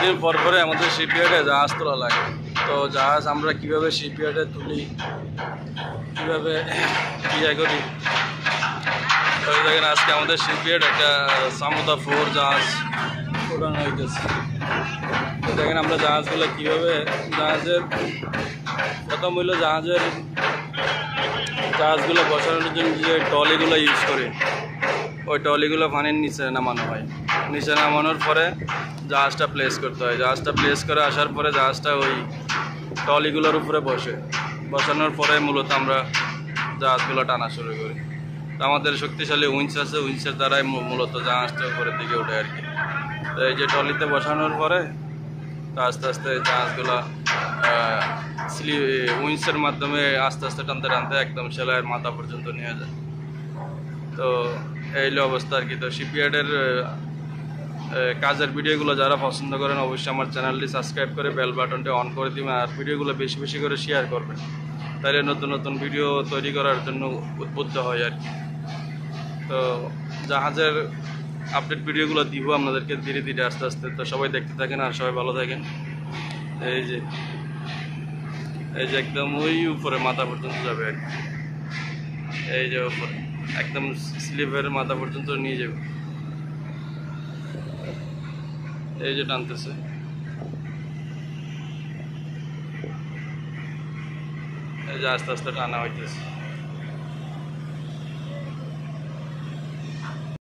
কিছুদিন পর পরে আমাদের শিপইয়ার্ডে জাহাজ তোলা লাগে। তো জাহাজ আমরা কীভাবে শিপইয়ার্ডে তুলি, কীভাবে ইয়ে করি, তো দেখেন আজকে আমাদের শিপইয়ার্ড একটা সামুদা 4 জাহাজ ওঠানো হইতেছে। তো দেখেন আমরা জাহাজগুলো কীভাবে, জাহাজের প্রথম হইল জাহাজগুলো বসানোর জন্য যে ট্রলিগুলো ইউজ করি, ওই ট্রলিগুলো পানির নিচে নামানো হয়। নিচে নামানোর পরে জাহাজটা প্লেস করতে হয়। জাহাজটা প্লেস করে আসার পরে জাহাজটা ওই ট্রলিগুলোর উপরে বসানোর পরে মূলত আমরা জাহাজগুলো টানা শুরু করি। তো আমাদের শক্তিশালী উইঞ্চ আছে, উইঞ্চের দ্বারাই মূলত জাহাজটা উপরের দিকে ওঠে আর কি। তো এই যে ট্রলিতে বসানোর পরে তো আস্তে আস্তে জাহাজগুলো উইঞ্চের মাধ্যমে আস্তে আস্তে টানতে টানতে একদম সেলাইয়ের মাথা পর্যন্ত নিয়ে যায়। তো এই অবস্থা আর কি। তো শিপইয়ার্ডের কাজের ভিডিওগুলো যারা পছন্দ করেন অবশ্যই আমার চ্যানেলটি সাবস্ক্রাইব করে বেল বাটনটি অন করে দিবেন, আর ভিডিওগুলো বেশি বেশি করে শেয়ার করবেন, তাহলে নতুন নতুন ভিডিও তৈরি করার জন্য উদ্বুদ্ধ হয় আর কি। তো জাহাজের আপডেট ভিডিওগুলো দিব আপনাদেরকে ধীরে ধীরে আস্তে আস্তে। তো সবাই দেখতে থাকেন আর সবাই ভালো থাকেন। এই যে একদম ওই উপরে মাথা পর্যন্ত যাবে আর কি। এই যে উপরে একদম স্লিপের মাথা পর্যন্ত নিয়ে যাবে। এই যে টানতেছে, এই যে আস্তে আস্তে টানা হইতেছে।